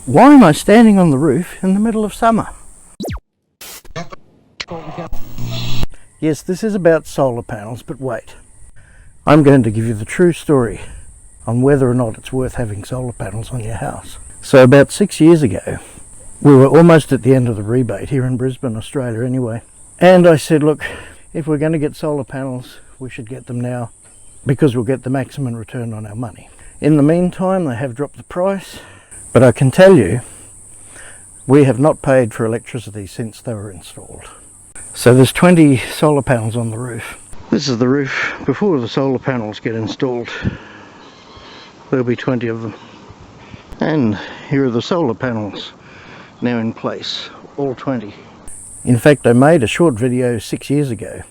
Why am I standing on the roof in the middle of summer? Yes, this is about solar panels, but wait. I'm going to give you the true story on whether or not it's worth having solar panels on your house. So about 6 years ago, we were almost at the end of the rebate here in Brisbane, Australia anyway. And I said, look, if we're going to get solar panels, we should get them now because we'll get the maximum return on our money. In the meantime, they have dropped the price, but I can tell you, we have not paid for electricity since they were installed. So there's 20 solar panels on the roof. This is the roof before the solar panels get installed. There'll be 20 of them. And here are the solar panels now in place, all 20. In fact, I made a short video 6 years ago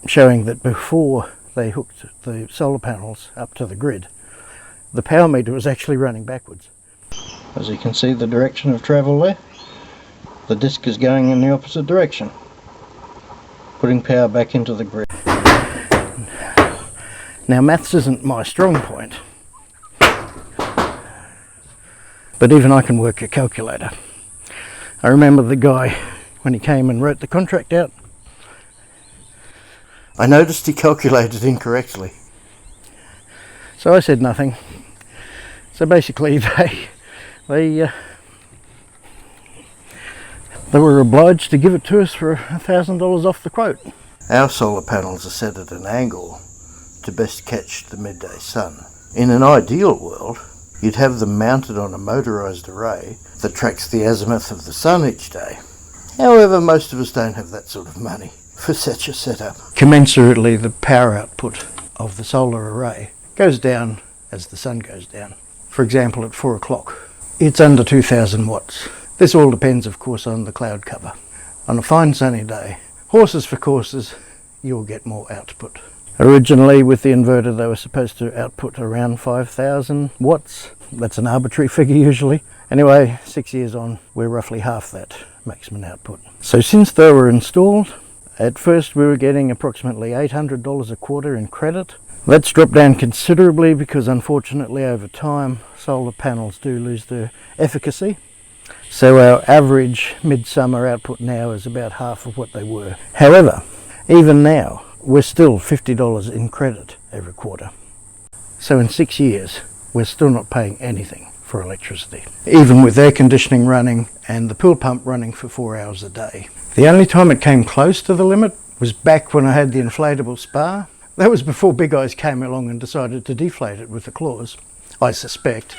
showing that before they hooked the solar panels up to the grid, the power meter was actually running backwards. As you can see, the direction of travel there, the disc is going in the opposite direction, putting power back into the grid. Now, maths isn't my strong point, but even I can work a calculator. I remember the guy, when he came and wrote the contract out, I noticed he calculated incorrectly. So I said nothing. So basically they were obliged to give it to us for $1,000 off the quote. Our solar panels are set at an angle to best catch the midday sun. In an ideal world, you'd have them mounted on a motorised array that tracks the azimuth of the sun each day. However, most of us don't have that sort of money for such a setup. Commensurately, the power output of the solar array goes down as the sun goes down. For example, at 4 o'clock, it's under 2,000 watts. This all depends, of course, on the cloud cover. On a fine sunny day, horses for courses, you'll get more output. Originally, with the inverter, they were supposed to output around 5,000 watts. That's an arbitrary figure usually. Anyway, 6 years on, we're roughly half that maximum output. So since they were installed, at first we were getting approximately $800 a quarter in credit. That's dropped down considerably because unfortunately over time solar panels do lose their efficacy. So our average midsummer output now is about half of what they were. However, even now we're still $50 in credit every quarter. So in 6 years we're still not paying anything for electricity, even with air conditioning running and the pool pump running for 4 hours a day. The only time it came close to the limit was back when I had the inflatable spa. That was before Big Eyes came along and decided to deflate it with the claws, I suspect.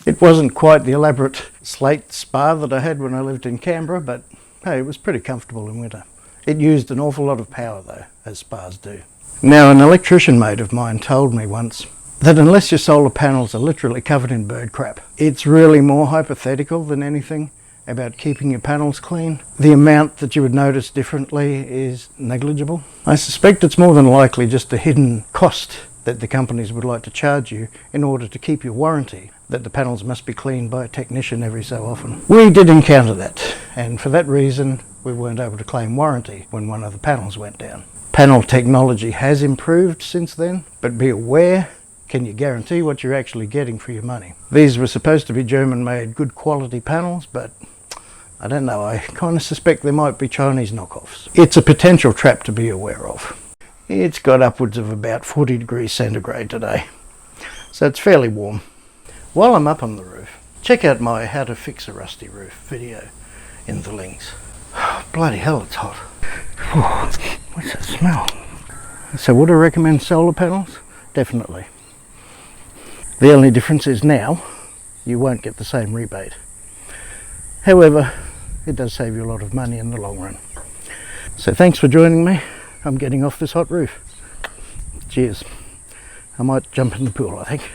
It wasn't quite the elaborate slate spa that I had when I lived in Canberra, but hey, it was pretty comfortable in winter. It used an awful lot of power though, as spas do. Now, an electrician mate of mine told me once that unless your solar panels are literally covered in bird crap, it's really more hypothetical than anything about keeping your panels clean. The amount that you would notice differently is negligible. I suspect it's more than likely just a hidden cost that the companies would like to charge you in order to keep your warranty, that the panels must be cleaned by a technician every so often. We did encounter that, and for that reason we weren't able to claim warranty when one of the panels went down. Panel technology has improved since then, but be aware, can you guarantee what you're actually getting for your money? These were supposed to be German-made, good quality panels, but I don't know, I kind of suspect there might be Chinese knockoffs. It's a potential trap to be aware of. It's got upwards of about 40 degrees centigrade today, so it's fairly warm. While I'm up on the roof, check out my How to Fix a Rusty Roof video in the links. Bloody hell, it's hot. What's that smell? So would I recommend solar panels? Definitely. The only difference is now you won't get the same rebate. However, it does save you a lot of money in the long run. So thanks for joining me. I'm getting off this hot roof. Cheers. I might jump in the pool, I think.